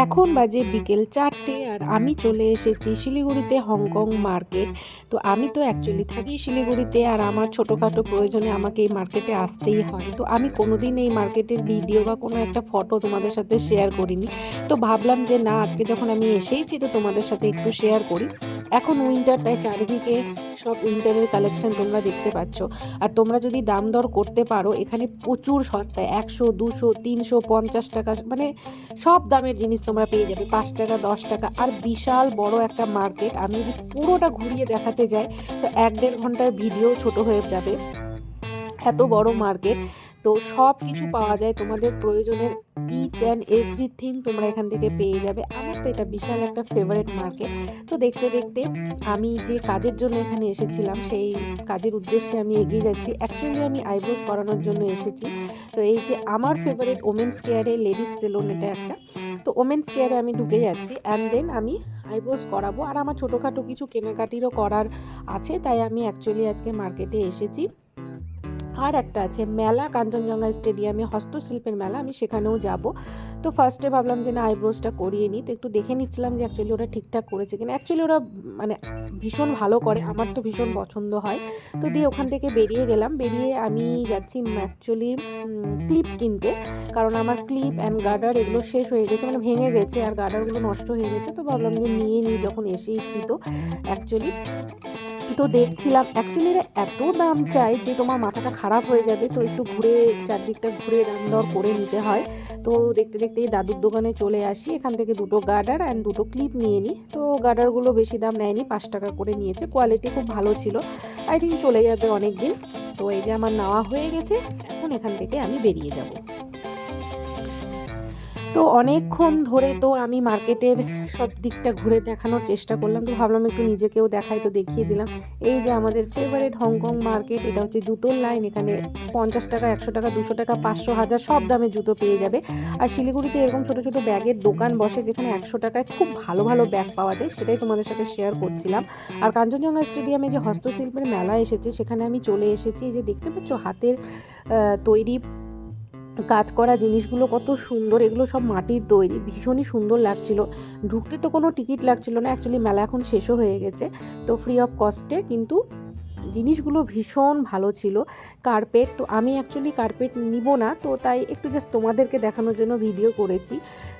এখন বাজে বিকেল 4টে আর আমি চলে এসেছি শিলিগুড়িতে হংকং মার্কেট। তো আমি তো অ্যাকচুয়ালি থাকি শিলিগুড়িতে, আর আমার ছোটোখাটো প্রয়োজনে আমাকে এই মার্কেটে আসতেই হয়। তো আমি কোনোদিন এই মার্কেটের ভিডিও বা কোনো একটা ফটো তোমাদের সাথে শেয়ার করিনি। তো ভাবলাম যে না, আজকে যখন আমি এসেইছি তো তোমাদের সাথে একটু শেয়ার করি। এখন উইন্টার, তাই চারিদিকে সব উইন্টারের কালেকশন তোমরা দেখতে পাচ্ছ। আর তোমরা যদি দাম দর করতে পারো, এখানে প্রচুর সস্তায় 100, 200, 300, 50 টাকা, মানে সব দামের জিনিস তোমরা পেয়ে যাবে। 5 টাকা, 10 টাকা। আর বিশাল বড় একটা মার্কেট। আমি যদি পুরোটা ঘুরিয়ে দেখাতে যাই তো 1-1.5 ঘন্টার ভিডিও ছোট হয়ে যাবে, এত বড় মার্কেট। তো সব কিছু পাওয়া যায়, তোমাদের প্রয়োজনের ইচ অ্যান্ড এভরিথিং তোমরা এখান থেকে পেয়ে যাবে। আমার তো এটা বিশাল একটা ফেভারিট মার্কেট। তো দেখতে দেখতে আমি যে কাজের জন্য এখানে এসেছিলাম সেই কাজের উদ্দেশ্যে আমি এগিয়ে যাচ্ছি। অ্যাকচুয়ালি আমি আইব্রোজ করানোর জন্য এসেছি। তো এই যে আমার ফেভারিট ওমেন্স কেয়ারে লেডিস সেলুন এটা একটা, তো ওমেন্স কেয়ারে আমি ঢুকে যাচ্ছি অ্যান্ড দেন আমি আইব্রোজ করাবো। আর আমার ছোটোখাটো কিছু কেনাকাটিরও করার আছে, তাই আমি অ্যাকচুয়ালি আজকে মার্কেটে এসেছি। আর একটা আছে মেলা, কাঞ্চনজঙ্ঘা স্টেডিয়ামে হস্তশিল্পের মেলা, আমি সেখানেও যাব। তো ফার্স্টে ভাবলাম যে না, আইব্রোজটা করিয়ে নিই। তো একটু দেখে নিচ্ছিলাম যে অ্যাকচুয়ালি ওরা ঠিকঠাক করেছে কিনা। অ্যাকচুয়ালি ওরা মানে ভীষণ ভালো করে, আমার তো ভীষণ পছন্দ হয়। তো দিয়ে ওখান থেকে বেরিয়ে গেলাম। বেরিয়ে আমি যাচ্ছি অ্যাকচুয়ালি ক্লিপ কিনতে, কারণ আমার ক্লিপ অ্যান্ড গার্ডার এগুলো শেষ হয়ে গেছে, মানে ভেঙে গেছে আর গার্ডারগুলো নষ্ট হয়ে গেছে। তো ভাবলাম যে নিয়ে নিই যখন এসেইছি। তো অ্যাকচুয়ালি তো দেখছিলাম, অ্যাকচুয়ালি এরা এত দাম চায় যে তোমার মাথাটা খারাপ হয়ে যাবে। তো একটু ঘুরে চারদিকটা ঘুরে দাম দর করে নিতে হয়। তো দেখতে দেখতে এই দাদুর দোকানে চলে আসি, এখান থেকে দুটো গার্ডার অ্যান্ড দুটো ক্লিপ নিয়ে নিই। তো গার্ডারগুলো বেশি দাম নেয়নি, 5 টাকা করে নিয়েছে, কোয়ালিটি খুব ভালো ছিল। আই থিঙ্ক চলে যাবে অনেক দিন। তো এই যে আমার নেওয়া হয়ে গেছে, এখন এখান থেকে আমি বেরিয়ে যাব। তো অনেকক্ষণ ধরে তো আমি মার্কেটের সব দিকটা ঘুরে দেখানোর চেষ্টা করলাম। তো ভাবলাম একটু নিজেকেও দেখাই, তো দেখিয়ে দিলাম। এই যে আমাদের ফেভারিট হংকং মার্কেট, এটা হচ্ছে জুতোর লাইন। এখানে 50 টাকা, 100 টাকা, 200 টাকা, 500, 1000 সব দামে জুতো পেয়ে যাবে। আর শিলিগুড়িতে এরকম ছোটো ছোটো ব্যাগের দোকান বসে, যেখানে 100 টাকায় খুব ভালো ভালো ব্যাগ পাওয়া যায়, সেটাই তোমাদের সাথে শেয়ার করছিলাম। আর কাঞ্চনজঙ্ঘা স্টেডিয়ামে যে হস্তশিল্পের মেলা এসেছে, সেখানে আমি চলে এসেছি। এই যে দেখতে পাচ্ছ হাতের তৈরি কাজ করা জিনিসগুলো কত সুন্দর, এগুলো সব মাটির তৈরি, ভীষণই সুন্দর লাগছিল। ঢুকতে তো কোনো টিকিট লাগছিল না, অ্যাকচুয়ালি মেলা এখন শেষও হয়ে গেছে। তো ফ্রি অফ কস্টে, কিন্তু জিনিসগুলো ভীষণ ভালো ছিল। কার্পেট, তো আমি অ্যাকচুয়ালি কার্পেট নিব না, তো তাই একটু জাস্ট তোমাদেরকে দেখানোর জন্য ভিডিও করেছি।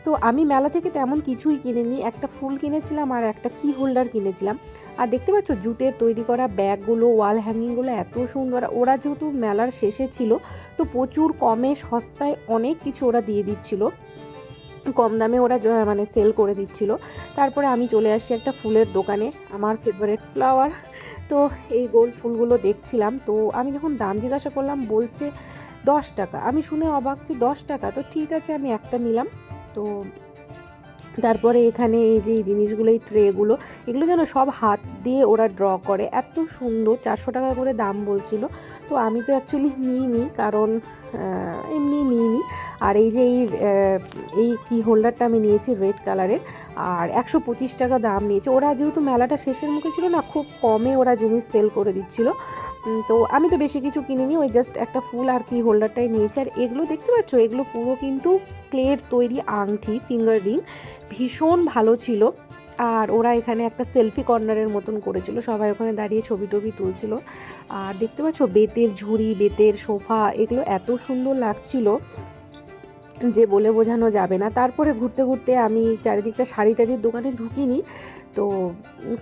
তো আমি মেলা থেকে তেমন কিছুই কিনিনি, একটা ফুল কিনেছিলাম আর একটা কি হোল্ডার কিনেছিলাম। আর দেখতে পাচ্ছ জুটের তৈরি করা ব্যাগগুলো, ওয়াল হ্যাঙ্গিংগুলো এত সুন্দর। ওরা যেহেতু মেলার শেষে ছিল, তো প্রচুর কমে সস্তায় অনেক কিছু ওরা দিয়ে দিচ্ছিল, কম দামে ওরা মানে সেল করে দিচ্ছিল। তারপরে আমি চলে আসি একটা ফুলের দোকানে, আমার ফেভারিট ফ্লাওয়ার। তো এই গোল ফুলগুলো দেখছিলাম। তো আমি যখন দাম জিজ্ঞাসা করলাম, বলছে 10 টাকা। আমি শুনে অবাক যে 10 টাকা, তো ঠিক আছে আমি একটা নিলাম। তো তারপরে এখানে এই যে এই জিনিসগুলো, এই ট্রেগুলো, এগুলো যেন সব হাত দিয়ে ওরা ড্র করে, এত সুন্দর। 400 টাকা করে দাম বলছিল। তো আমি তো অ্যাকচুয়ালি নিইনি, কারণ এমনি নিইনি। আর এই যে এই কি হোল্ডারটা আমি নিয়েছি রেড কালারের, আর 125 টাকা দাম নিয়েছে। ওরা যেহেতু মেলাটা শেষের মুখে ছিল না, খুব কমে ওরা জিনিস সেল করে দিচ্ছিল। তো আমি তো বেশি কিছু কিনিনি, ওই জাস্ট একটা ফুল আর কি হোল্ডারটাই নিয়েছি। আর এগুলো দেখতে পাচ্ছ, এগুলো পুরো কিন্তু ক্লের তৈরি আংটি, ফিঙ্গার রিং, ভীষণ ভালো ছিল। আর ওরা এখানে একটা সেলফি কর্নারের মতন করেছিল, সবাই ওখানে দাঁড়িয়ে ছবি টবি তুলছিল। আর দেখতে পাচ্ছ বেতের ঝুড়ি, বেতের সোফা, এগুলো এত সুন্দর লাগছিল যে বলে বোঝানো যাবে না। তারপরে ঘুরতে ঘুরতে আমি চারিদিকটা শাড়ি টাড়ির দোকানে ঢুকিনি, তো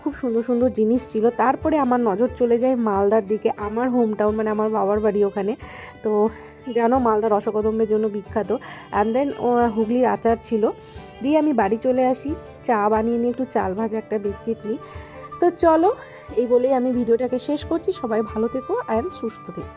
খুব সুন্দর সুন্দর জিনিস ছিল। তারপরে আমার নজর চলে যায় মালদার দিকে, আমার হোম টাউন, মানে আমার বাবার বাড়ি ওখানে। তো জানো মালদা রসকদম্বের জন্য বিখ্যাত। অ্যান্ড দেন হুগলির আচার ছিল। দিয়ে আমি বাড়ি চলে আসি, চা বানিয়ে নিই, একটু চাল ভাজা, একটা বিস্কিট নিই। তো চলো, এই বলেই আমি ভিডিওটাকে শেষ করছি। সবাই ভালো থেকো অ্যান্ড সুস্থ থেকো।